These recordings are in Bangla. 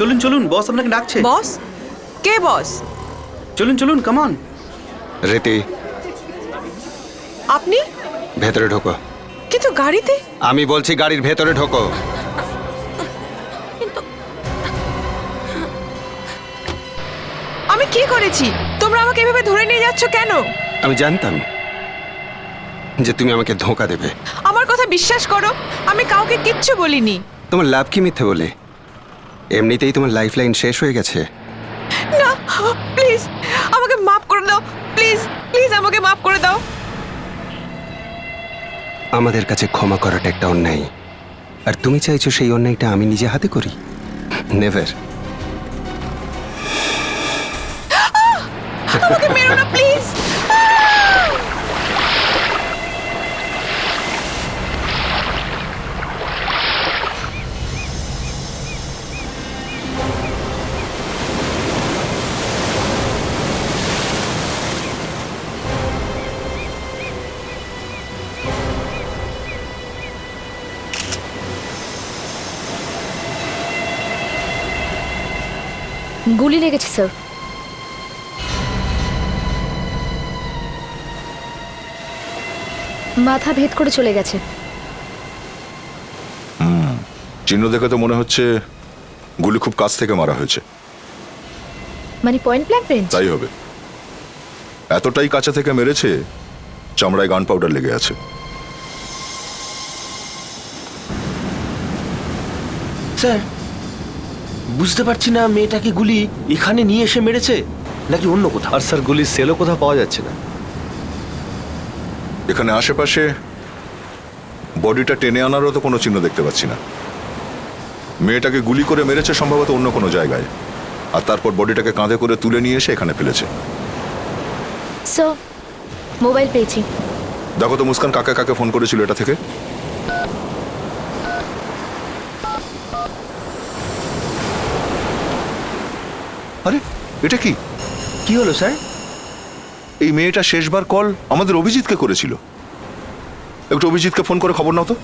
চলুন চলুন, বস আপনাকে ডাকছে। বস? কে বস? চলুন চলুন, কাম অন। রীতি, আপনি? ভেতরে ঢোকো। কিন্তু গাড়িতে। আমি বলছি গাড়ির ভেতরে ঢোকো। আমি কি করেছি? তোমরা আমাকে এভাবে ধরে নিয়ে যাচ্ছ কেন? আমি জানতাম যে তুমি আমাকে ধোঁকা দেবে। আমার কথা বিশ্বাস করো, আমি কাউকে কিচ্ছু বলিনি। তোমার লাভ কি মিথ্যে বলে? এমনিতেই তোমার লাইফ লাইন শেষ হয়ে গেছে। না, প্লিজ আমাকে মাফ করে দাও। প্লিজ প্লিজ আমাকে মাফ করে দাও। আমাদের কাছে ক্ষমা করাটা একটা অন্যায়, আর তুমি চাইছো সেই অন্যায়টা আমি নিজে হাতে করি? নেভার। আমাকে মেরো না প্লিজ। গুলি লেগেছে স্যার। মাথা ভেদ করে চলে গেছে। চিহ্ন দেখে তো মনে হচ্ছে গুলি খুব কাছ থেকে মারা হয়েছে। মানে পয়েন্ট ব্ল্যাঙ্ক রেঞ্জ? তাই হবে, এতটাই কাছে থেকে মেরেছে চামড়ায় গান পাউডার লেগে আছে। স্যার, বুঝতে পারছি না মেয়েটাকে গুলি এখানে নিয়ে এসে মেরেছে নাকি অন্য কোথাও। আর স্যার গুলির সেলও কোথাও পাওয়া যাচ্ছে না। এখানে আশেপাশে বডিটা টেনে আনারও তো কোনো চিহ্ন দেখতে পাচ্ছি না। মেয়েটাকে গুলি করে মেরেছে সম্ভবত অন্য কোনো জায়গায়, আর তারপর বডিটাকে কাঁধে করে তুলে নিয়ে এসে এখানে ফেলেছে। স্যার, মোবাইল পেয়েছি। দেখো তো মুস্কান কাকে কাকে ফোন করেছিল এটা থেকে। আরে এটা কি? কি হলো স্যার? এই মেয়েটা শেষবার কল আমাদের অভিজিৎকে করেছিল। একটু অভিজিৎকে ফোন করে খবর নাও তো।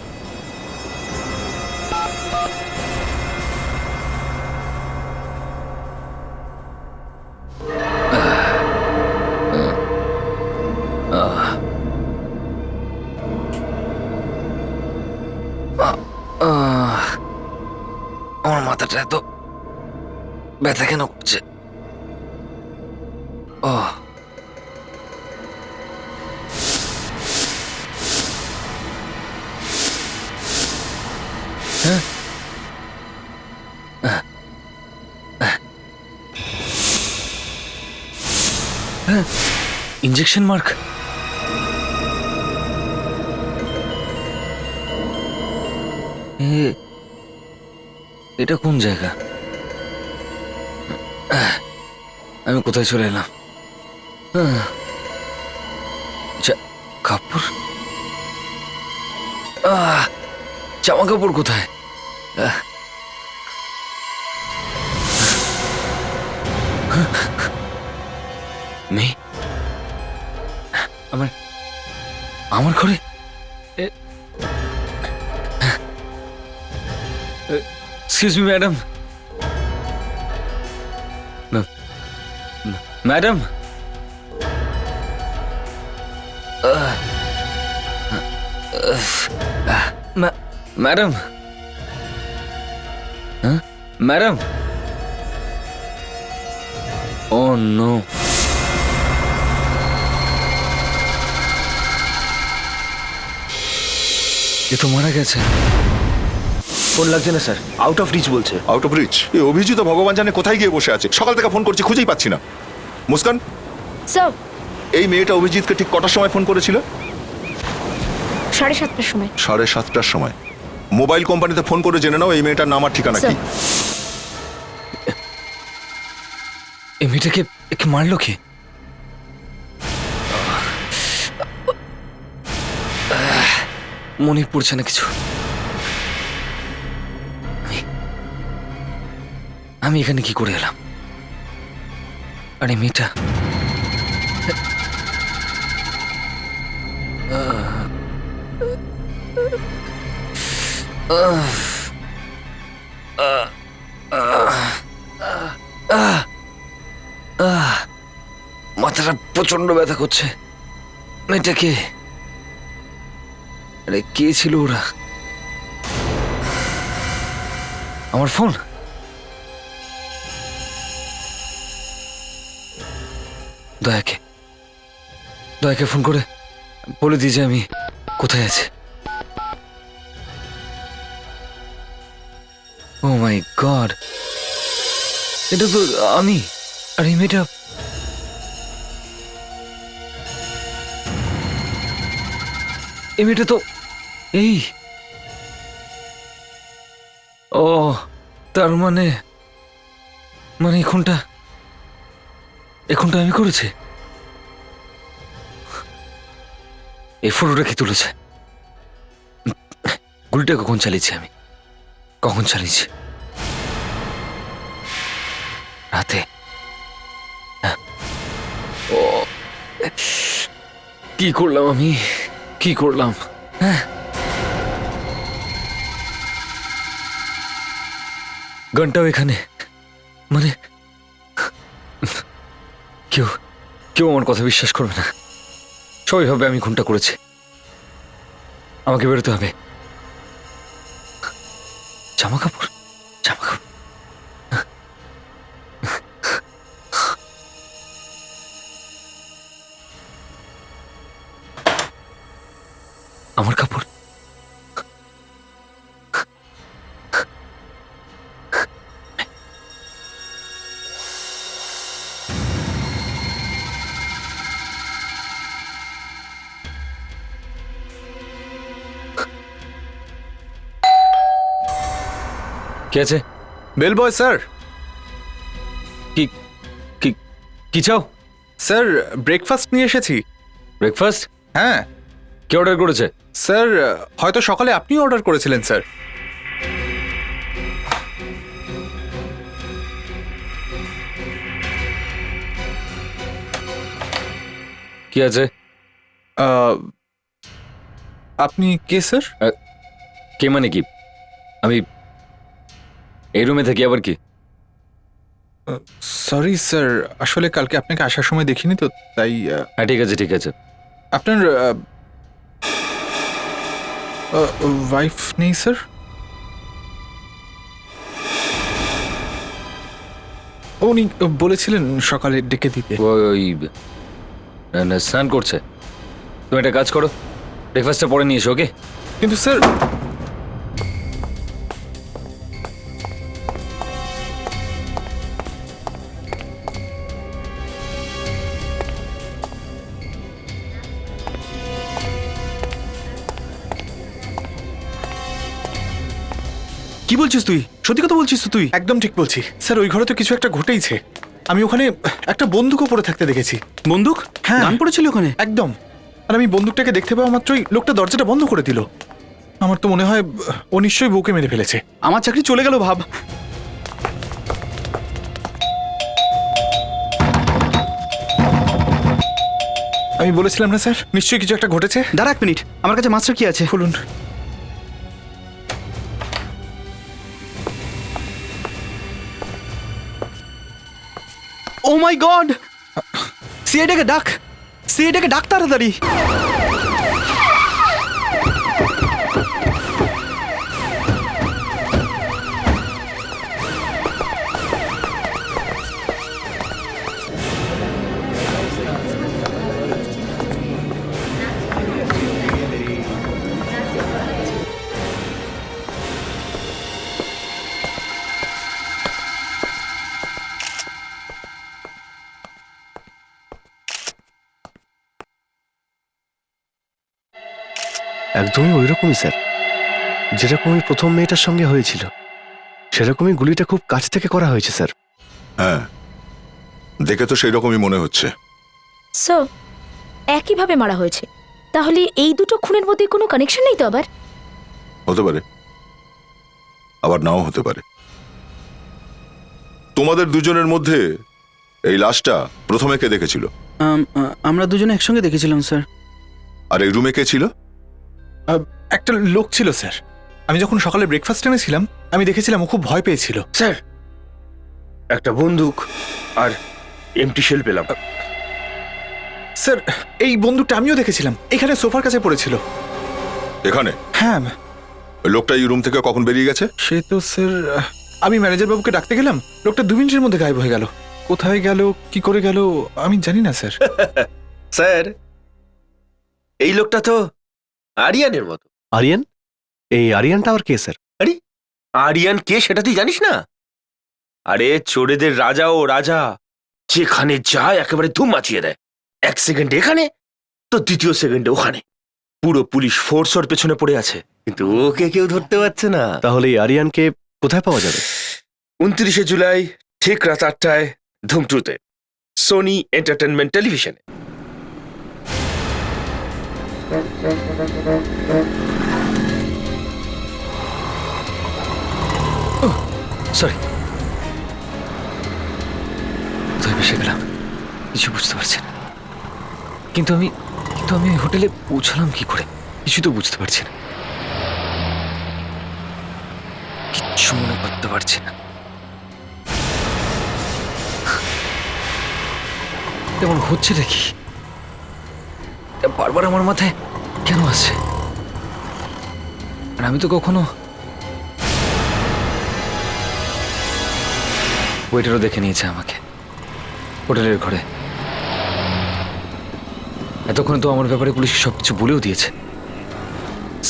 আমার মাথাটা এত ব্যথা কেন করছে? ও ইঞ্জেকশন মার্ক। এটা কোন জায়গা? আমি কোথায় চলে এলাম? কাপড়, জামা কাপড় কোথায়? মেয়ে আমার আমার ঘরে? Excuse me madam. Madam, madam, madam. Oh no, এ তো মারা গেছে। ফোন লাগছে না স্যার, আউট অফ রিচ বলছে। Out of reach? এই অভিজিৎ ভগবান জানে কোথায় গিয়ে বসে আছে। সকাল থেকে ফোন করছি, খুঁজেই পাচ্ছি না। মুস্কান, স্যার, এই মেয়েটা অভিজিৎকে ঠিক কটার সময় ফোন করেছিল? 7:30টার সময়। 7:30টার সময়। মোবাইল কোম্পানিতে ফোন করে জেনে নাও এই মেয়েটার নাম আর ঠিকানা কি। এই মেয়েটাকে একে মারলো কে? মনে পড়ছে না কিছু। আমি এখানে কি করে এলাম? আরে মেয়েটা প্রচন্ড ব্যথা করছে। মেয়েটা কে? আরে কে ছিল ওরা? আমার ফোন। দয়াকে ফোন করে বলে দিই যে আমি কোথায় আছি। ও মাই গড, এটা তো আমি। আর এই মেয়েটা তো এই। ও তার মানে এখনটা আমি করেছি। এই ফটোটা কি তুলেছে? গুলিটা কখন চালিয়েছি আমি? রাতে। ও কি করলাম আমি? হ্যাঁ, গানটাও এখানে। মানে কেউ আমার কথা বিশ্বাস করবে না। সবাই ভাবে আমি খুনটা করেছি। আমাকে বেরোতে হবে। জামা কাপড়। আমার কাপড়। কে আছে? Bell boy sir. কি কি কি চাও? স্যার ব্রেকফাস্ট নিয়ে এসেছি। ব্রেকফাস্ট? হ্যাঁ কে অর্ডার করেছে? স্যার, হয়তো সকালে আপনি অর্ডার করেছিলেন স্যার। কি আছে? আপনি কে স্যার? কে মানে কি? আমি এই রুমে থাকি, আবার কি? সরি স্যার, আসলে কালকে আপনাকে আসার সময় দেখিনি তো, তাই। হ্যাঁ ঠিক আছে। আপনার ওয়াইফ নেই স্যার? উনি বলেছিলেন সকালে ডেকে দিতে। ওই স্নান করছে। তুমি একটা কাজ করো, ব্রেকফাস্টটা পরে নিয়ে এসো। ওকে? কিন্তু স্যার, কি বলছিস তুই? সত্যি কথা বলছিস তো তুই? একদম ঠিক বলছি স্যার। ওই ঘরে তো কিছু একটা ঘটেইছে। আমি ওখানে একটা বন্দুকও পড়ে থাকতে দেখেছি। বন্দুক? হ্যাঁ। গান পড়েছিল ওখানে? একদম। আর আমি বন্দুকটাকে দেখতে পাওয়া মাত্রই লোকটা দরজাটা বন্ধ করে দিল। আমার তো মনে হয় ও নিশ্চয়ই বউকে মেরে ফেলেছে। আমার চাকরি চলে গেল ভাব। আমি বলেছিলাম না স্যার, নিশ্চয়ই কিছু একটা ঘটেছে। দাঁড়া 1 মিনিট, আমার কাছে মাস্টার কি আছে। খুলুন। ও মাই গড! সিআইডিকে ডাক তাড়াতাড়ি। একদমই ওইরকমই স্যার, যেরকমই প্রথম মেয়েটার সঙ্গে হয়েছিল সেরকমই গুলিটা খুব কাছ থেকে করা হয়েছে স্যার। হ্যাঁ, দেখে তো সেই রকমই মনে হচ্ছে। স্যার, একইভাবে মারা হয়েছে, তাহলে এই দুটো খুনের মধ্যে কোনো কানেকশন নেই তো? আবার হতে পারে, আবার নাও হতে পারে। তোমাদের দুজনের মধ্যে এই লাশটা প্রথমে কে দেখেছিল? আমরা দুজনে একসঙ্গে দেখেছিলাম স্যার। আর এই রুমে কে ছিল? একটা লোক ছিল স্যার। আমি যখন সকালে ব্রেকফাস্ট এনেছিলাম, আমি দেখেছিলাম ও খুব ভয় পেয়েছিল। স্যার, একটা বন্দুক আর এমটি শেল পেলাম। স্যার এই বন্দুকটা আমিও দেখেছিলাম, এখানে সোফার কাছে পড়েছিল। এখানে হ্যাঁ ওই লোকটা এই রুম থেকে কখন বেরিয়ে গেছে? সে তো স্যার, আমি ম্যানেজার বাবুকে ডাকতে গেলাম, লোকটা 2 মিনিটের মধ্যে গায়েব হয়ে গেল। কোথায় গেল, কি করে গেল আমি জানি না স্যার। স্যার, এই লোকটা তো আরিয়ানের মতো। আরিয়ান? এই আরিয়ানটা আবার কে স্যার? আরিয়ান কে সেটা তুই জানিস না? আরে চোরেদের রাজা ও রাজা, যেখানে যায় একেবারে ধুম মাচিয়ে দেয়। 1 সেকেন্ড এখানে তো 2য় সেকেন্ডে ওখানে। পুরো পুলিশ ফোর্স ওর পেছনে পড়ে আছে, কিন্তু ওকে কেউ ধরতে পারছে না। তাহলে এই আরিয়ানকে কোথায় পাওয়া যাবে? 29শে জুলাই ঠিক রাত 8টায় ধুমটুতে, সোনি এন্টারটেনমেন্ট টেলিভিশনে। সরি, কোথায় বেসে গেলাম কিছু বুঝতে পারছি না। কিন্তু আমি ওই হোটেলে পৌঁছালাম কি করে কিছু তো বুঝতে পারছি না, কিচ্ছু মনে করতে পারছি না। তেমন হচ্ছে দেখি, বারবার আমার মাথায় কেন আসছে? আর আমি তো কখনো ওয়েটারও দেখে নিয়েছে আমাকে হোটেলের ঘরে। এতক্ষণে তো আমার ব্যাপারে পুলিশ সবকিছু বলেও দিয়েছে,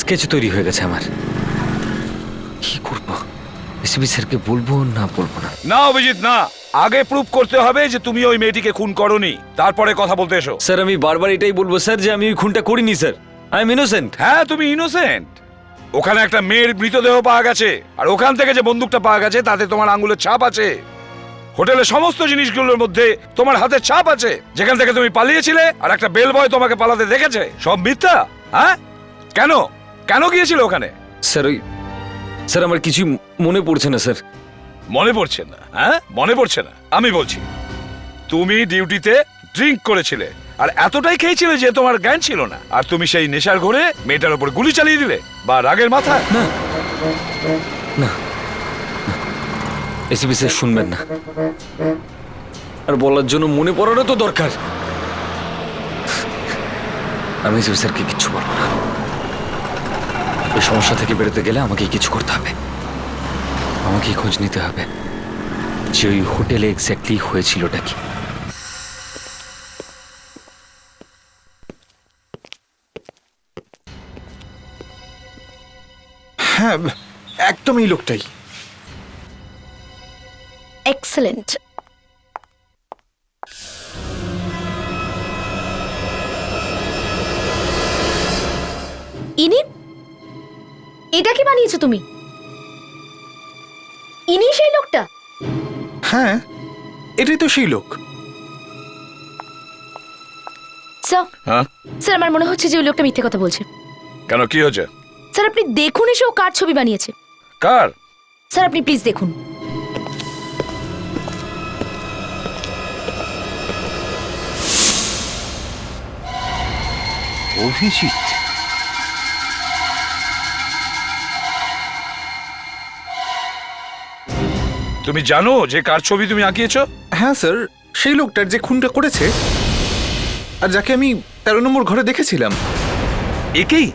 স্কেচ তৈরি হয়ে গেছে আমার। কি করবো, এসিপি স্যারকে বলবো না বলবো না? না অভিজিৎ না, আগে প্রুভ করতে হবে যে তুমি ওই মেয়েটিকে খুন করোনি, তারপরে কথা বলতে এসো। স্যার আমি বারবার এটাই বলবো স্যার যে আমি ওই খুনটা করিনি স্যার, আই এম ইনোসেন্ট। হ্যাঁ তুমি ইনোসেন্ট। ওখানে একটা মেয়ের মৃতদেহ পাওয়া গেছে, আর ওখান থেকে যে বন্দুকটা পাওয়া গেছে তাতে তোমার আঙ্গুলের ছাপ আছে। হোটেলের সমস্ত জিনিসগুলোর মধ্যে তোমার হাতের ছাপ আছে, যেখান থেকে তুমি পালিয়েছিলে, আর একটা বেল বয় তোমাকে পালাতে দেখেছে। সব মিথ্যা। হ্যাঁ কেন কেন গিয়েছিল ওখানে? স্যার আমার কিছু মনে পড়ছে না স্যার। মনে পড়ছে না? হ্যাঁ মনে পড়ছে না? আমি বলছি, তুমি ডিউটিতে ড্রিঙ্ক করেছিলে, আর এতটাই খেয়েছিলে যে তোমার জ্ঞান ছিল না, আর তুমি সেই নেশার ঘরে মেয়েটার উপর গুলি চালিয়ে দিলে, বা রাগের মাথায়? না না, এসিপি স্যার শুনবেন না, আর বলার জন্য মনে পড়ারও তো দরকার। আমি এসিপি স্যারকে কিচ্ছু বলবো না। এই সমস্যা থেকে বেরোতে গেলে আমাকে কিছু করতে হবে, আমাকে খোঁজ নিতে হবে যে ওই হোটেলে এক্স্যাক্টলি হয়েছিলটা কি। হ্যাঁ একদম এই লোকটাই। এক্সেলেন্ট। ইনি, এটা কি বানিয়েছো তুমি? ইনি সেই লোকটা? হ্যাঁ এটাই তো সেই লোক। স্যার, হ্যাঁ স্যার আমার মনে হচ্ছে যে ওই লোকটা মিথ্যে কথা বলছে। কেন, কি হয়েছে? স্যার আপনি দেখুন এসে ও কার ছবি বানিয়েছে। কার? স্যার আপনি প্লিজ দেখুন। অভিজিৎ? তুমি জানো যে কার ছবি তুমি আঁকিয়েছো? হ্যাঁ স্যার, সেই লোকটার যে খুনটা করেছে, আর যাকে আমি 13 নম্বর ঘরে দেখেছিলাম। একেই?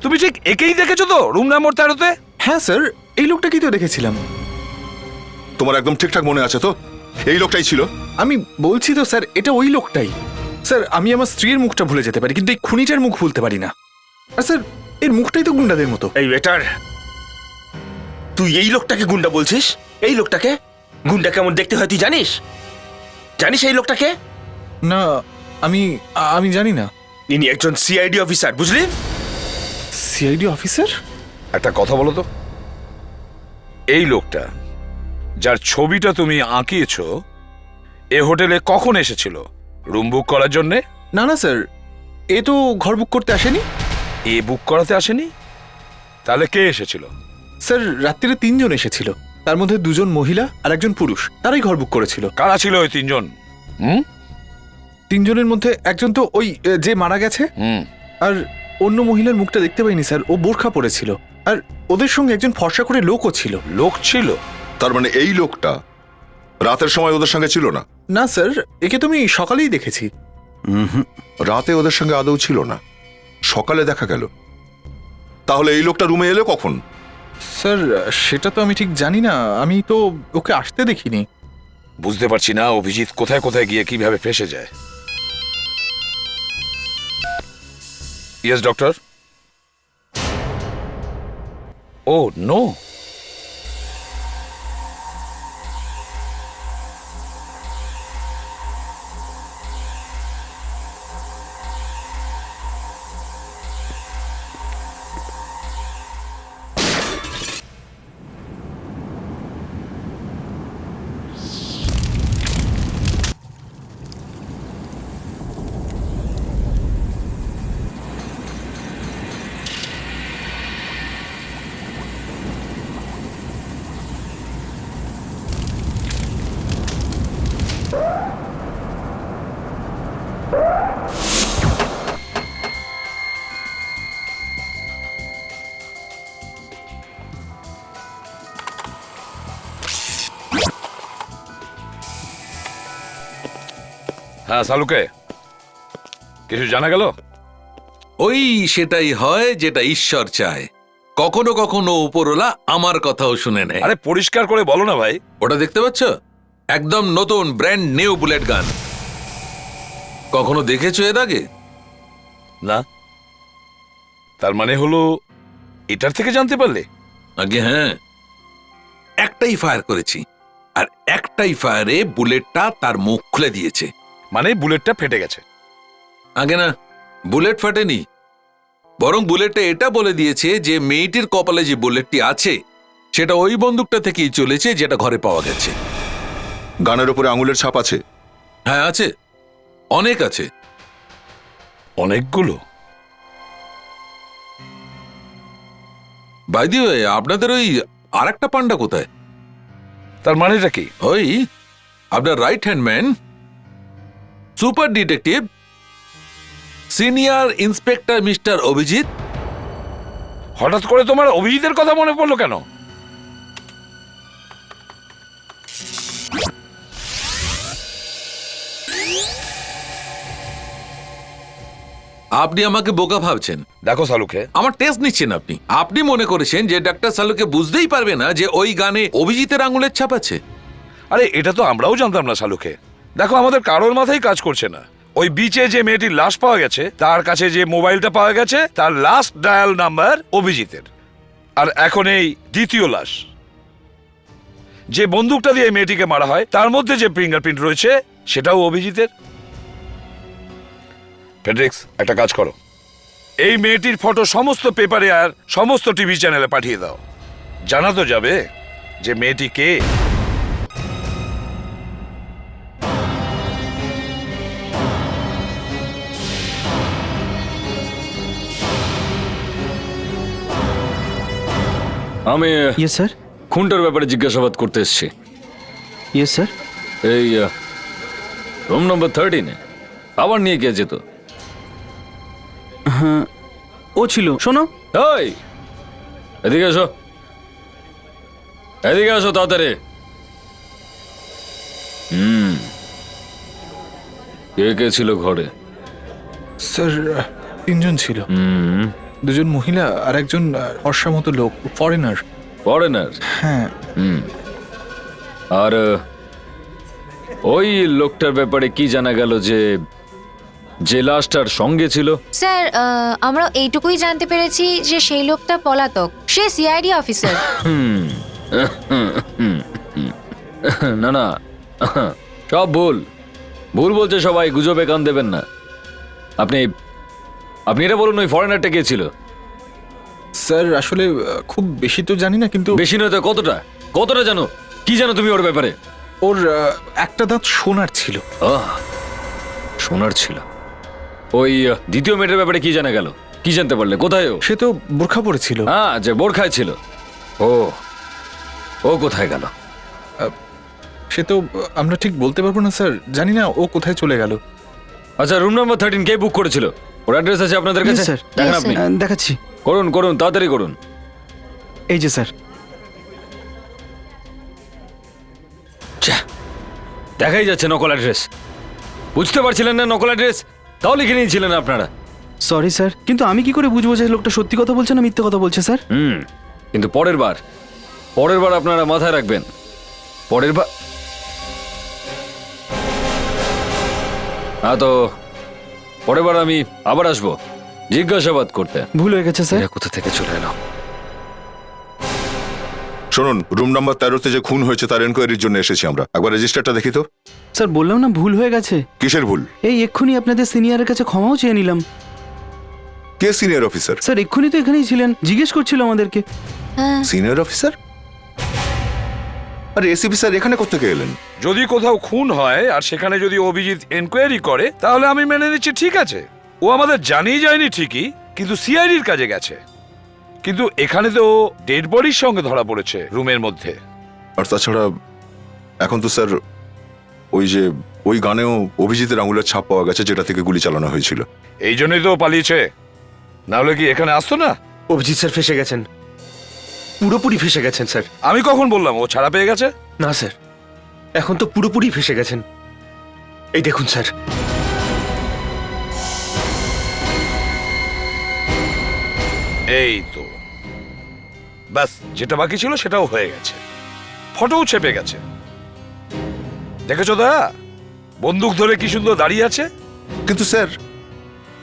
তুমি ঠিক একেই দেখেছো তো রুম নম্বর 13-তে? হ্যাঁ স্যার, এই লোকটাকেই তো দেখেছিলাম। তোমার একদম ঠিকঠাক মনে আছে তো? এই লোকটাই ছিল? আমি বলছি তো স্যার, এটা ওই লোকটাই। স্যার আমি আমার স্ত্রীর মুখটা ভুলে যেতে পারি, কিন্তু এই খুনিটার মুখ ভুলতে পারি না। আর স্যার এর মুখটাই তো গুন্ডাদের মতো। এই বেটার, তুই এই লোকটাকে গুন্ডা বলছিস? এই লোকটাকে গুন্ডা কেমন দেখতে হয় তুই জানিস? জানিস এই লোকটাকে? না আমি জানি না। ইনি একজন সিআইডি অফিসার, বুঝলি? CID officer? একটা কথা বলো তো, এই লোকটা যার ছবিটা তুমি আঁকিয়েছো এ হোটেলে কখন এসেছিল? রুম বুক করার জন্যে? না না স্যার, এ তো ঘর বুক করতে আসেনি। এ বুক করাতে আসেনি? তাহলে কে এসেছিল? স্যার রাত্রিরে 3 জন এসেছিল, তার মধ্যে 2 জন মহিলা আর 1 জন পুরুষ, তারাই ঘর বুক করেছিল। কারা ছিল ওই 3 জন? 3 জনের মধ্যে একজন তো ওই যে মারা গেছে, আর অন্য মহিলার মুখটা দেখতে পাইনি স্যার, ও বোরখা পরেছিল, আর ওদের সঙ্গে একজন ফর্সা করে লোকও ছিল। লোক ছিল? তার মানে এই লোকটা রাতের সময় ওদের সঙ্গে ছিল না? না স্যার, একে তো আমি সকালেই দেখেছি। রাতে ওদের সঙ্গে আদৌ ছিল না, সকালে দেখা গেল। তাহলে এই লোকটা রুমে এলো কখন? স্যার সেটা তো আমি ঠিক জানি না, আমি তো ওকে আসতে দেখিনি। বুঝতে পারছি না অভিজিৎ কোথায় কোথায় গিয়ে কিভাবে ফেসে যায়। Yes doctor. ও নো, হ্যাঁ সালুকে, কিছু জানা গেল? ওই সেটাই হয় যেটা ঈশ্বর চায়। কখনো কখনো উপরওয়ালা আমার কথাও শুনে নেয়। আরে পরিষ্কার করে বলো না ভাই। ওটা দেখতে পাচ্ছ? একদম নতুন ব্র্যান্ড নিউ বুলেট গান। কখনো দেখেছো এর আগে? না, তার মানে হলো এটার থেকে জানতে পারলে? আগে হ্যাঁ, একটাই ফায়ার করেছি, আর একটাই ফায়ারে বুলেটটা তার মুখ খুলে দিয়েছে। মানে বুলেটটা ফেটে গেছে? আগে না, বুলেট ফাটেনি, বরং বুলেটটা এটা বলে দিয়েছে যে মেয়েটির কপালে যে বুলেটটি আছে সেটা ওই বন্দুকটা থেকেই চলেছে যেটা ঘরে পাওয়া গেছে। গানের উপরে আঙুলের ছাপ আছে? হ্যাঁ আছে, অনেক আছে। অনেকগুলো? বাই দি ওয়ে, আপনাদের ওই আর একটা পান্ডা কোথায়? তার মানেটা কি? ওই আপনার right hand man, super detective, senior inspector mister Abhijit. হঠাৎ করে তোমার অভিজিতের কথা মনে পড়লো কেন? আপনি আমাকে বোকা ভাবছেন। দেখো সালুকে, আমার টেস্ট নিচ্ছেন আপনি। আপনি মনে করেছেন যে ডাক্তার সালুকে বুঝতেই পারবে না যে ওই গানে অভিজিতের আঙুলের ছাপ আছে। আরে এটা তো আমরাও জানতাম না সালুকে। দেখো আমাদের কারোর মাথায় কাজ করছে না। ওই বিচে যে মেয়েটির লাশ পাওয়া গেছে তার কাছে যে মোবাইলটা পাওয়া গেছে তার লাস্ট ডায়াল নাম্বার অভিজিতের। আর এখন এই দ্বিতীয় লাশ, যে বন্দুকটা দিয়ে মেয়েটিকে মারা হয় তার মধ্যে যে ফিঙ্গারপ্রিন্ট রয়েছে সেটাও অভিজিতের। ফেডরিক্স, একটা কাজ করো, এই মেয়েটির ফটো সমস্ত পেপারে আর সমস্ত টিভি চ্যানেলে পাঠিয়ে দাও। জানা তো যাবে যে মেয়েটি কে। আমি ইয়েস স্যার। খুনটার ব্যাপারে জিজ্ঞাসাবাদ করতে এসেছি। Yes sir. এই রুম নম্বর 13 আবার নিয়ে কে যেত? হ্যাঁ ও ছিল। শোনো, এই এদিকে এসো, এদিকে আসো তাড়াতাড়ি। কে কে ছিল ঘরে? স্যার তিনজন ছিল, দুজন মহিলা আর একজন ফর্সা মতো লোক, ফরেনার। ফরেনার? হ্যাঁ। আর ওই লোকটার ব্যাপারে কি জানা গেল যে যে লাশটার সঙ্গে ছিল? স্যার আমরা এইটুকুই জানতে পেরেছি যে সেই লোকটা পলাতক, সে সিআইডি অফিসার। না না, সব ভুল ভুল বলছে সবাই, গুজবে কান দেবেন না। আপনি আপনি এটা বলুন, ওই ফরেনারটা কে ছিল? স্যার আসলে খুব বেশি তো জানি না, কিন্তু বেশি নয় তো কতটা কতটা জানো? কি জানো তুমি ওর ব্যাপারে? ওর একটা দাঁত সোনার ছিল। সোনার ছিল? ওই দ্বিতীয় মেয়েটার ব্যাপারে কি জানা গেল? কি জানতে পারলে? কোথায় ও? সে তো বোরখা পরেছিল। হ্যাঁ, যে বোরখায় ছিল। ও ও কোথায় গেল? সে তো আমরা ঠিক বলতে পারবো না স্যার, জানি না ও কোথায় চলে গেল। আচ্ছা, রুম নাম্বার 13 কে বুক করেছিল? ওর অ্যাড্রেস আছে আপনাদের কাছে? স্যার দেখেন আপনি। দেখাচ্ছি। করুন করুন, তাড়াতাড়ি করুন। এই যে স্যার। দেখাই যাচ্ছে নকল অ্যাড্রেস। বুঝতে পারছিলেন না নকল অ্যাড্রেস? তাও লিখে নিয়েছিলেন আপনারা। সরি স্যার, কিন্তু আমি কি করে বুঝবো যে লোকটা সত্যি কথা বলছে না মিথ্যে কথা বলছে স্যার? কিন্তু পরের বার আপনারা মাথায় রাখবেন, পরের বার। হ্যাঁ, তো পরের বার আমি আবার আসবো জিজ্ঞাসাবাদ করতে। ভুল হয়ে গেছে স্যার। এরা কোথা থেকে চলে এলো? শুনুন, রুম নাম্বার 13-তে যে খুন হয়েছে তার এনকোয়ারির জন্য এসেছি আমরা। একবার রেজিস্টারটা দেখি তো। স্যার বললাম না ভুল হয়ে গেছে। কিসের ভুল? এই এক্ষুনি আপনাদের সিনিয়রের কাছে ক্ষমাও চেয়ে নিলাম। কে সিনিয়র অফিসার? স্যার এক্ষুনি তো এখানেই ছিলেন, জিজ্ঞেস করছিল আমাদেরকে। হ্যাঁ, সিনিয়র অফিসার? আরে এসিপি স্যার এখানে কোত্থেকে এলেন? যদি কোথাও খুন হয় আর সেখানে যদি অভিজিৎ এনকোয়ারি করে তাহলে আমি মেনে নিচ্ছি, ঠিক আছে। ও আমাদের জানিয়ে যায়নি ঠিকই, কিন্তু সিআইডির কাজে গেছে। কিন্তু এখানে তো ডেড বডির সঙ্গে ধরা পড়েছে রুমের মধ্যে। আর তাছাড়া এখন তো স্যার ওই গানেও অভিজিতের আঙুলের ছাপ পাওয়া গেছে, যেটা থেকে গুলি চালানো হয়েছিল। এই জন্যই তো পালিয়েছে, না হলে কি এখানে আসতো না? অভিজিৎ স্যার ফেসে গেছেন, পুরোপুরি ফেসে গেছেন স্যার। আমি কখন বললাম ও ছাড়া পেয়ে গেছে? না স্যার, এখন তো পুরোপুরি ফেসে গেছেন। এই দেখুন স্যার, এই তো ব্যাস, যেটা বাকি ছিল সেটাও হয়ে গেছে, ফটোও ছেপে গেছে। দেখেছো দা, বন্দুক ধরে কি সুন্দর দাঁড়িয়ে আছে। কিন্তু স্যার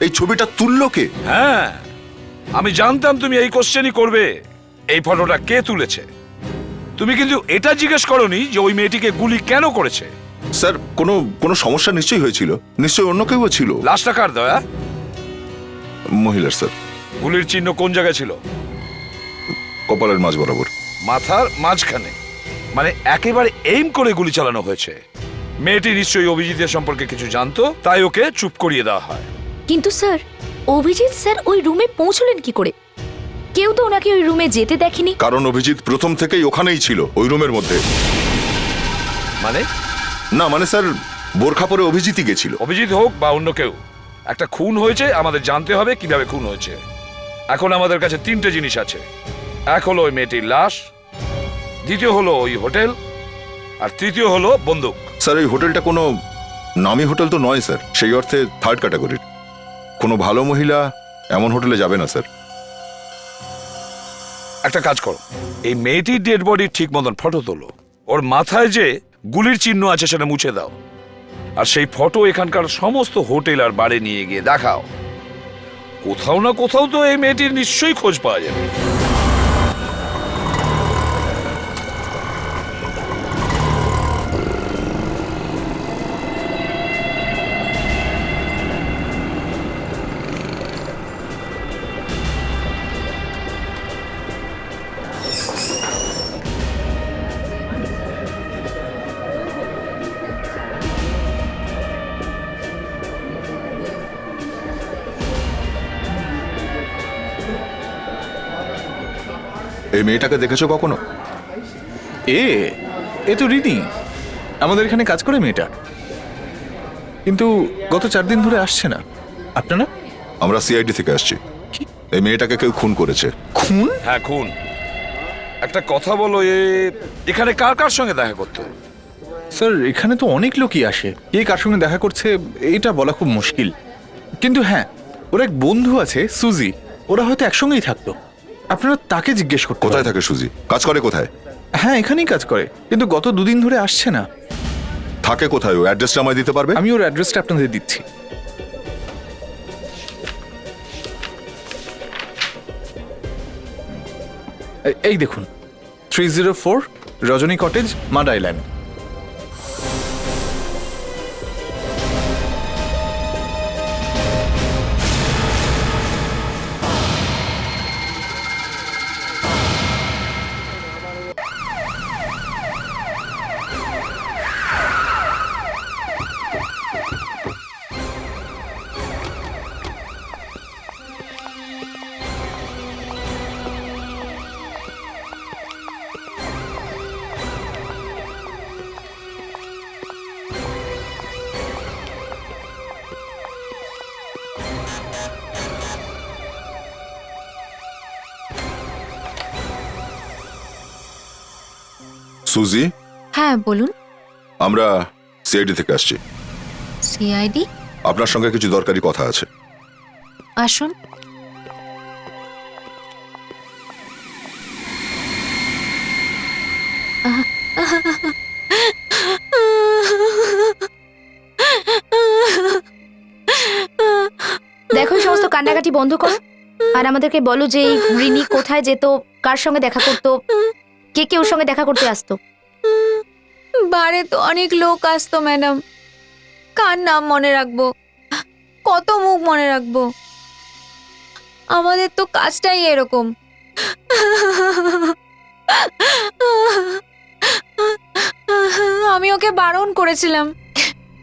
এই ছবিটা তুললো কে? হ্যাঁ, আমি জানতাম তুমি এই কোশ্চেনই করবে। এই ফটোটা কে তুলেছে? তুমি কিন্তু এটা জিজ্ঞেস করনি যে ওই মেয়েটিকে গুলি কেন করেছে। স্যার কোনো সমস্যা নিশ্চয়ই হয়েছিল, নিশ্চয়ই অন্য কেউ ছিল। লাশটা কার দয়া? মহিলার স্যার। গুলির চিহ্ন কোন জায়গায় ছিল? কপালের মাঝ বরাবর। মাথার মাঝখানে, মানে একেবারে এইম করে গুলি চালানো হয়েছে। মেয়েটি নিশ্চয়ই অভিজিতের সম্পর্কে কিছু জানতো, তাই ওকে চুপ করিয়ে দেওয়া হয়। কিন্তু স্যার, অভিজিৎ স্যার ওই রুমে পৌঁছলেন কি করে? কেউ তো ওনাকে ওই রুমে যেতে দেখেনি। কারণ অভিজিৎ প্রথম থেকেই ওখানেই ছিল, ওই রুমের মধ্যে। মানে স্যার বোরখা পরে অভিজিৎই গেছিল। অভিজিৎ হোক বা অন্য কেউ, একটা খুন হয়েছে, আমাদের জানতে হবে কিভাবে খুন হয়েছে। এখন আমাদের কাছে তিনটে জিনিস আছে। এক হলো ওই মেয়েটির লাশ, দ্বিতীয় হলো ওই হোটেল, আর তৃতীয় হলো বন্দুক। স্যার এই হোটেলটা কোনো নামি হোটেল তো নয় স্যার, সেই অর্থে থার্ড ক্যাটাগরির। কোনো ভালো মহিলা এমন হোটেলে যাবে না স্যার। একটা কাজ করো, এই মেয়েটির ডেড বডির ঠিক মতন ফটো তোলো। ওর মাথায় যে গুলির চিহ্ন আছে সেটা মুছে দাও, আর সেই ফটো এখানকার সমস্ত হোটেল আর বারে নিয়ে গিয়ে দেখাও। কোথাও না কোথাও তো এই মেয়েটির নিশ্চয়ই খোঁজ পাওয়া যাবে। এই মেয়েটাকে দেখেছো কখনো? এ তো রিনি, আমাদের এখানে কাজ করে মেয়েটা, কিন্তু গত 4 দিন ধরে আসছে না। আপনারা? আমরা সিআইডি থেকে আসছি। এই মেয়েটাকে কেউ খুন করেছে। খুন? হ্যাঁ, খুন। একটা কথা বলো, এখানে কার কার সঙ্গে দেখা করতো? স্যার এখানে তো অনেক লোকই আসে, কে কার সঙ্গে দেখা করছে এটা বলা খুব মুশকিল। কিন্তু হ্যাঁ, ওর এক বন্ধু আছে সুজি, ওরা হয়তো একসঙ্গেই থাকতো। আপনারা তাকে জিজ্ঞেস করতে কোথায় পারেন। থাকে সুজি? কাজ করে কোথায়? হ্যাঁ এখানেই কাজ করে, কিন্তু গত 2 দিন ধরে আসছে না। থাকে কোথায়? ও অ্যাড্রেসটা আমায় দিতে পারবে? আমি ওর অ্যাড্রেসটা আপনাদের দিচ্ছি। এই দেখুন, 304 রজনী কটেজ, মাড আইল্যান্ড। সুজি, হ্যাঁ বলুন। আমরা সিআইডি থেকে আসছি। সিআইডি? আপনার সঙ্গে কিছু দরকারি কথা আছে। আসুন। দেখো এই সমস্ত কান্নাকাটি বন্ধ করো আর আমাদেরকে বলো যে এই রিনি কোথায় যেত, কার সঙ্গে দেখা করতো, কে কে ওর সঙ্গে দেখা করতে আসতো। বারে তো অনেক লোক আসতো ম্যাডাম, কার নাম মনে রাখবো, কত মুখ মনে রাখবো, আমাদের তো কাজটাই এরকম। আমি ওকে বারণ করেছিলাম,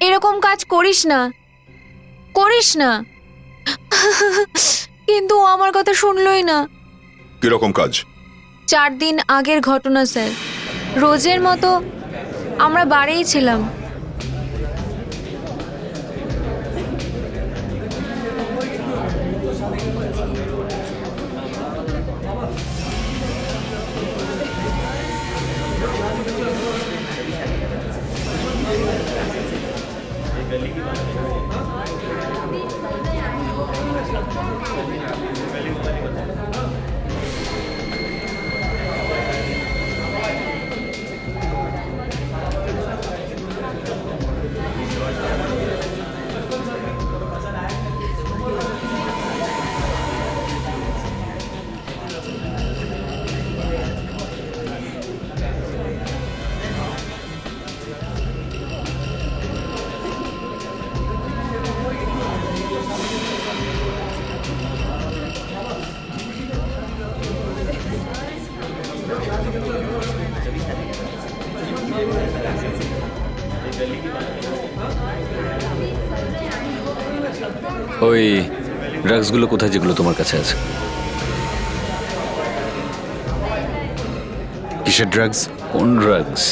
এরকম কাজ করিস না, করিস না, কিন্তু ও আমার কথা শুনলই না। কিরকম কাজ? 4 দিন আগের ঘটনা স্যার, রোজের মতো আমরা বাড়িই ছিলাম। ওই ড্রাগসগুলো কোথায় যেগুলো তোমার কাছে আছে? কিসের ড্রাগস? কোন ড্রাগস?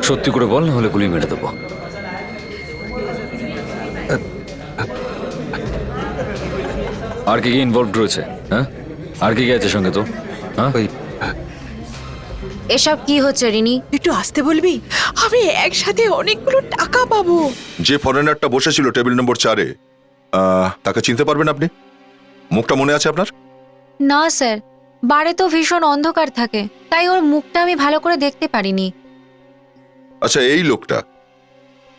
সত্যি করে বল, না হলে গুলি মেরে দেবো। আর কি কি ইনভলভড রয়েছে? হ্যাঁ, আর কি কি আছে সঙ্গে তো? হ্যাঁ, ওই এসব কি হচ্ছে রিনি? একটু আসতে বলবি, আমি একসাথে অনেকগুলো টাকা পাবো। যে ফরেনারটা বসেছিল টেবিল নম্বর 4-এ, তাকে চিনতে পারবেন আপনি? মুখটা মনে আছে আপনার? না স্যার, বারে তো ভীষণ অন্ধকার থাকে, তাই ওর মুখটা আমি ভালো করে দেখতে পারিনি। আচ্ছা, এই লোকটা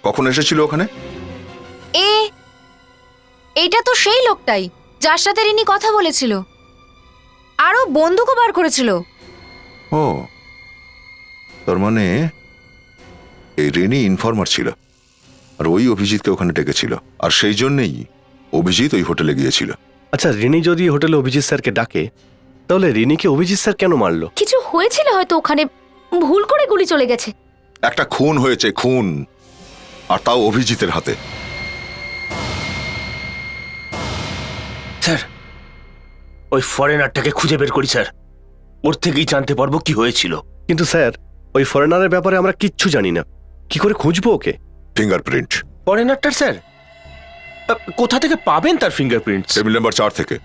কখন এসেছিল ওখানে? এইটা তো সেই লোকটাই যার সাথে রিনি কথা বলেছিল, আরো বন্দুকও বার করেছিল। ও, তার মানে এই রেনি ইনফরমার ছিল, আর ওই অভিজিৎকে ওখানে ডেকেছিল, আর সেই জন্যই অভিজিৎ ওই হোটেলে গিয়েছিল। আচ্ছা, রিনি যদি হোটেলে অভিজিৎ স্যারকে ডাকে, তাহলে রিনিকে অভিজিৎ স্যার কেন মারলো? কিছু হয়েছিল হয়তো ওখানে, ভুল করে গুলি চলে গেছে। একটা খুন হয়েছে, খুন, আর তাও অভিজিতের হাতে। স্যার, ওই ফরেনারটাকে খুঁজে বের করি স্যার, ওর থেকেই জানতে পারবো কি হয়েছিল। কিন্তু স্যার, ওই ফরেনারের ব্যাপারে আমরা কিচ্ছু জানি না, কি করে খুঁজবো ওকে? ফিঙ্গারপ্রিন্ট। ফরেনারটার স্যার কোথা থেকে পাবেন তার ফিঙ্গারপ্রিন্টস? টেবিল নাম্বার 4 থেকে।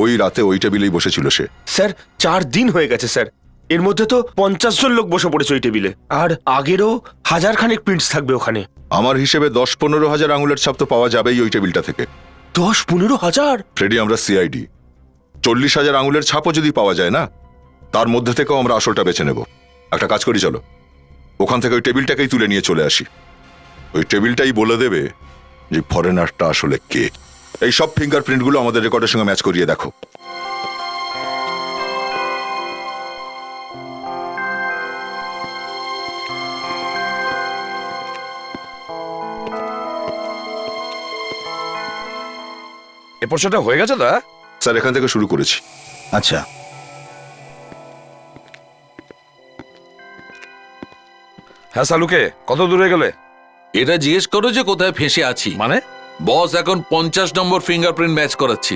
ওই রাতে ওই টেবিলেই বসেছিল সে। স্যার 4 দিন হয়ে গেছে স্যার, এর মধ্যে তো 50 জন লোক বসে পড়েছে ওই টেবিলে, আর আগেরও 1000 খানেক প্রিন্টস থাকবে ওখানে। আমার হিসেবে 10-15 হাজার আঙুলের ছাপ তো পাওয়া যাবেই ওই টেবিলটা থেকে। 10-15 হাজার? ফ্রেডি, আমরা সিআইডি, 40,000 আঙুলের ছাপও যদি পাওয়া যায় না, তার মধ্যে থেকেও আমরা আসলটা বেছে নেব। একটা কাজ করি, চলো ওখান থেকে ওই টেবিলটাকেই তুলে নিয়ে চলে আসি। ওই টেবিলটাই বলে দেবে যে ফরেনারটা আসলে কে। এই সব ফিঙ্গারপ্রিন্টগুলো আমাদের রেকর্ডের সঙ্গে ম্যাচ করিয়ে দেখো। এরপর সেটা হয়ে গেছে দা? স্যার, এখান থেকে শুরু করেছি। আচ্ছা, হ্যাঁ সালুকে, কত দূরে গেলে? এটা জিজ্ঞেস করো যে কোথায় ফেঁসে আছি। মানে? বস এখন 50 নম্বর ফিঙ্গারপ্রিন্ট ম্যাচ করাচ্ছি।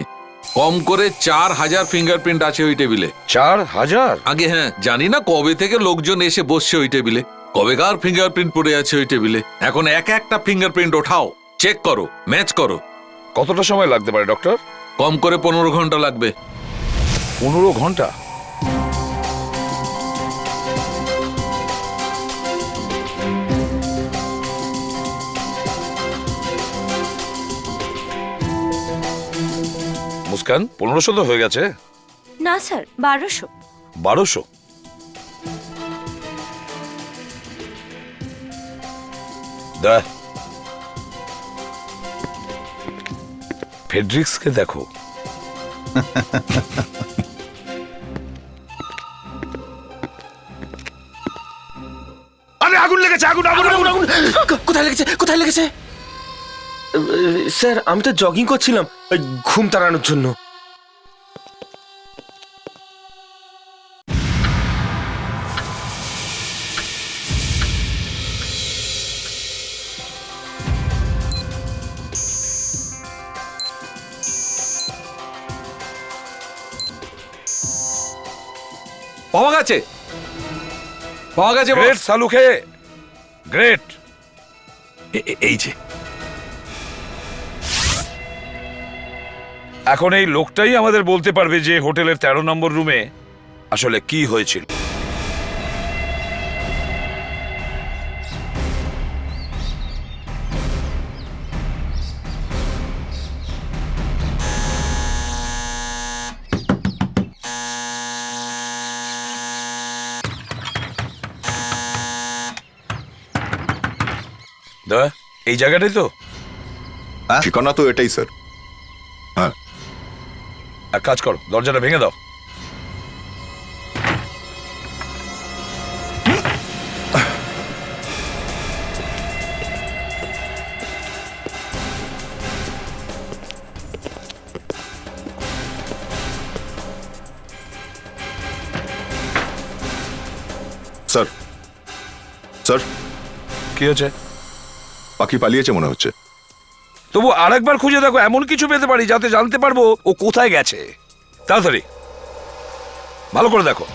কম করে 4000 ফিঙ্গারপ্রিন্ট আছে ওই টেবিলে। 4000? আগে হ্যাঁ, জানি না কবে থেকে লোকজন এসে বসছে ওই টেবিলে, কবেকার ফিঙ্গারপ্রিন্ট পড়ে আছে ওই টেবিলে। এখন এক একটা ফিঙ্গারপ্রিন্ট ওঠাও, চেক করো, ম্যাচ করো। কতটা সময় লাগতে পারে ডক্টর? কম করে 15 ঘন্টা লাগবে। 15 ঘন্টা? মুস্কান 1500 তো হয়ে গেছে। না স্যার 1200। 1200? দা ফেডরিক্সকে দেখো। আরে আগুন লেগেছে, আগুন আগুন আগুন আগুন! কোথায় লেগেছে, কোথায় লেগেছে? স্যার আমি তো জগিং করছিলাম ওই ঘুম তাড়ানোর জন্য। পাওয়া গেছে, পাওয়া গেছে গ্রেট সালুখে, গ্রেট। এই যে এখন এই লোকটাই আমাদের বলতে পারবে যে হোটেলের 13 নম্বর রুমে আসলে কি হয়েছিল। দা এই জায়গাটাই তো? ঠিকানা তো এটাই স্যার। হ্যাঁ, এক কাজ করো, দরজাটা ভেঙে দাও। স্যার স্যার কি হয়েছে? পাখি পালিয়েছে মনে হচ্ছে। তবু আরেকবার খুঁজে দেখো, এমন কিছু পেতে পারি যাতে জানতে পারবো ও কোথায় গেছে। তাড়াতাড়ি ভালো করে দেখো।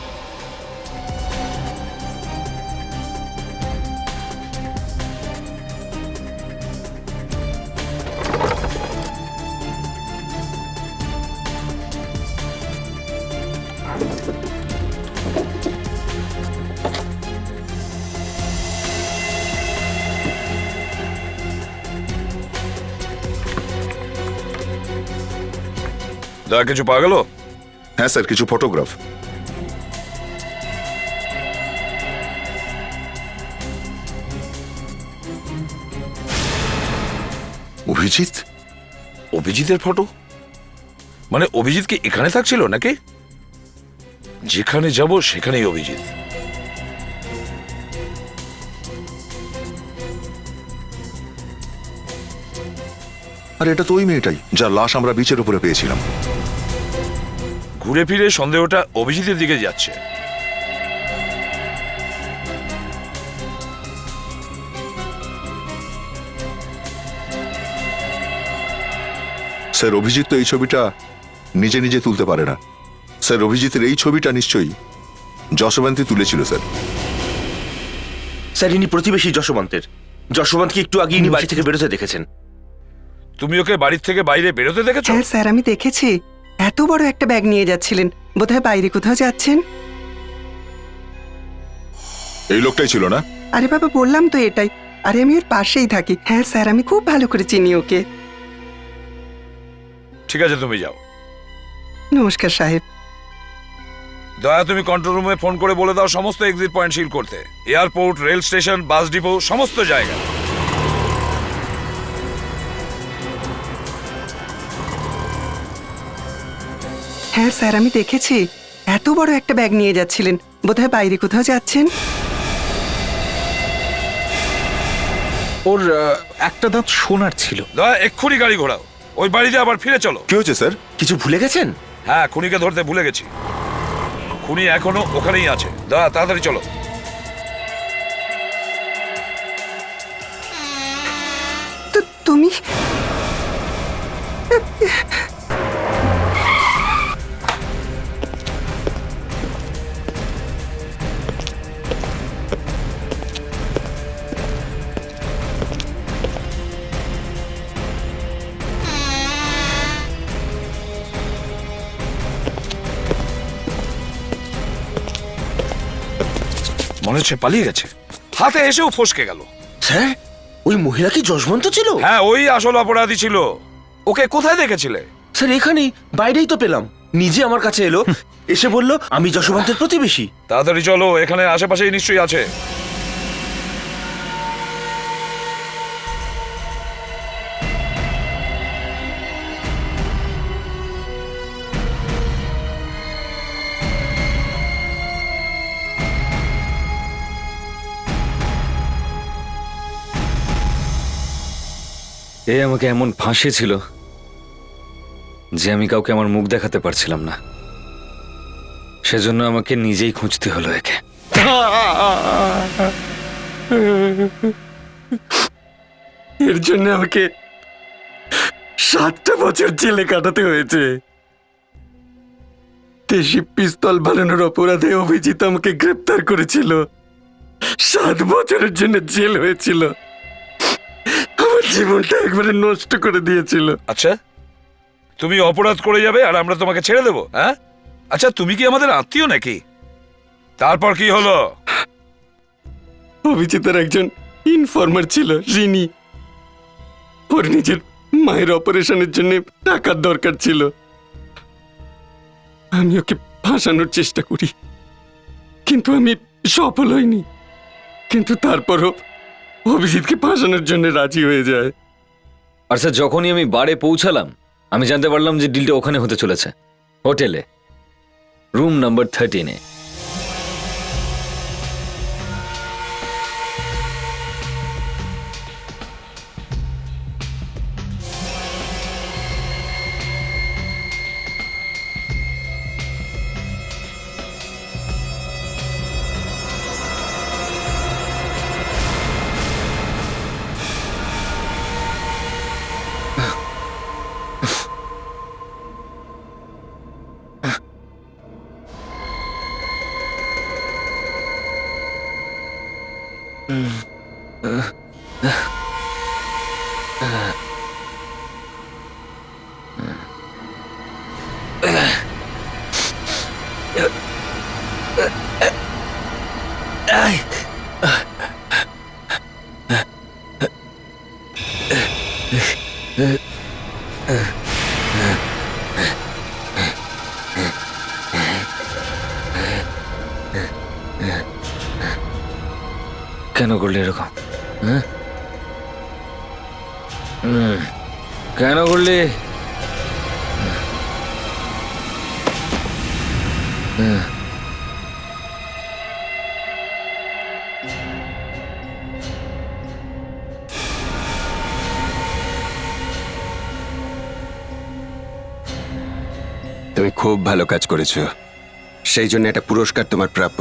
দা কিছু পাওয়া গেল? হ্যাঁ স্যার, কিছু ফটোগ্রাফ। অভিজিৎ? অভিজিতের ফটো? মানে অভিজিৎ কি এখানে থাকছিল নাকি? যেখানে যাব সেখানেই অভিজিৎ। আর এটা তো ওই মেয়েটাই যার লাশ আমরা বিচের উপরে পেয়েছিলাম। ঘুরে ফিরে সন্দেহটা অভিজিতের দিকে যাচ্ছে। স্যার অভিজিৎ তো এই ছবিটা নিজে নিজে তুলতে পারে না। স্যার অভিজিতের এই ছবিটা নিশ্চয়ই যশবন্তী তুলেছিল স্যার। স্যার ইনি প্রতিবেশী যশবন্তের। যশবন্তকে একটু আগে ইনি বাড়ি থেকে বেরোতে দেখেছেন। তুমি ওকে বাড়ির থেকে বাইরে বেরোতে দেখেছো? হ্যাঁ স্যার, আমি দেখেছি। এত বড় একটা ব্যাগ নিয়ে যাচ্ছিলেন, বোধহয় বাইরে কোথাও যাচ্ছেন। এই লোকটাই ছিল না? আরে বাবা, বললাম তো এটাই। আরে আমি ওর পাশেই থাকি। হ্যাঁ স্যার, আমি খুব ভালো করে চিনি ওকে। ঠিক আছে তুমি যাও। নমস্কার সাহেব। দয়া তুমি কন্ট্রোল রুমে ফোন করে বলে দাও সমস্ত এক্সিট পয়েন্ট সিল করতে। Airport, rail station, bus depot, সমস্ত জায়গা। হ্যাঁ স্যার, আমি দেখেছি। এত বড় একটা ব্যাগ নিয়ে যাচ্ছিলেন, বোধহয় বাইরে কোথাও যাচ্ছেন। ওর একটা দাঁত সোনার ছিল। দয়া এক্ষুনি গাড়ি ঘোরাও, ওই বাড়িতে আবার ফিরে চলো। কি হয়েছে স্যার? কিছু ভুলে গেছেন? হ্যাঁ, খুনিকে ধরতে ভুলে গেছি। খুনি এখনো ওখানেই আছে। দয়া তাড়াতাড়ি চলো। তো তুমি মনে হচ্ছে পালিয়ে গেছে। হাতে এসেও ফসকে গেল। স্যার ওই মহিলা কি যশবন্ত ছিল? হ্যাঁ, ওই আসল অপরাধী ছিল। ওকে কোথায় দেখেছিলে? স্যার এখানেই, বাইরেই তো পেলাম। নিজে আমার কাছে এলো, এসে বলল আমি যশবন্তের প্রতিবেশী। তাড়াতাড়ি চলো, এখানে আশেপাশেই নিশ্চয়ই আছে। এ আমাকে এমন ফাঁসিয়েছিল যে আমি কাউকে আমার মুখ দেখাতে পারছিলাম না। সেজন্য আমাকে নিজেই খুঁজতে হলো একে। এর জন্য আমাকে 7টা বছর জেলে কাটাতে হয়েছে। দেশি পিস্তল বানানোর অপরাধে অভিজিৎ আমাকে গ্রেপ্তার করেছিল। 7 বছরের জন্য জেল হয়েছিল। আমার জীবনটা একবারে নষ্ট করে দিয়েছিল। আচ্ছা, তুমি অপরাধ করে যাবে আর আমরা তোমাকে ছেড়ে দেবো? হ্যাঁ, আচ্ছা তুমি কি আমাদের আত্মীয় নাকি? তারপর কি হলো? অভিজিতের একজন ইনফর্মার ছিল, রিনি। ওর নিজের মায়ের অপারেশনের জন্য টাকার দরকার ছিল। আমি ওকে ফাঁসানোর চেষ্টা করি, কিন্তু আমি সফল হইনি। কিন্তু তারপরও অভিজিৎকে ফাঁসানোর জন্য রাজি হয়ে যায়। আর স্যার, যখনই আমি বারে পৌঁছালাম আমি জানতে পারলাম যে ডিলটা ওখানে হতে চলেছে, হোটেলে, রুম নাম্বার 13-এ। কেন করলি এরকম? হ্যাঁ, কেন করলি? তুমি খুব ভালো কাজ করেছো, সেই জন্য একটা পুরস্কার তোমার প্রাপ্য।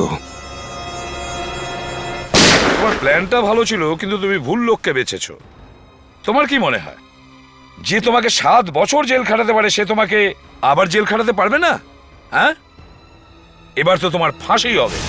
তোমার প্ল্যানটা ভালো ছিল, কিন্তু তুমি ভুল লোককে বেছেছো। তোমার কি মনে হয় যে তোমাকে 7 বছর জেল খাটাতে পারে সে তোমাকে আবার জেল খাটাতে পারবে না? হ্যাঁ, এবার তো তোমার ফাঁসি হবে।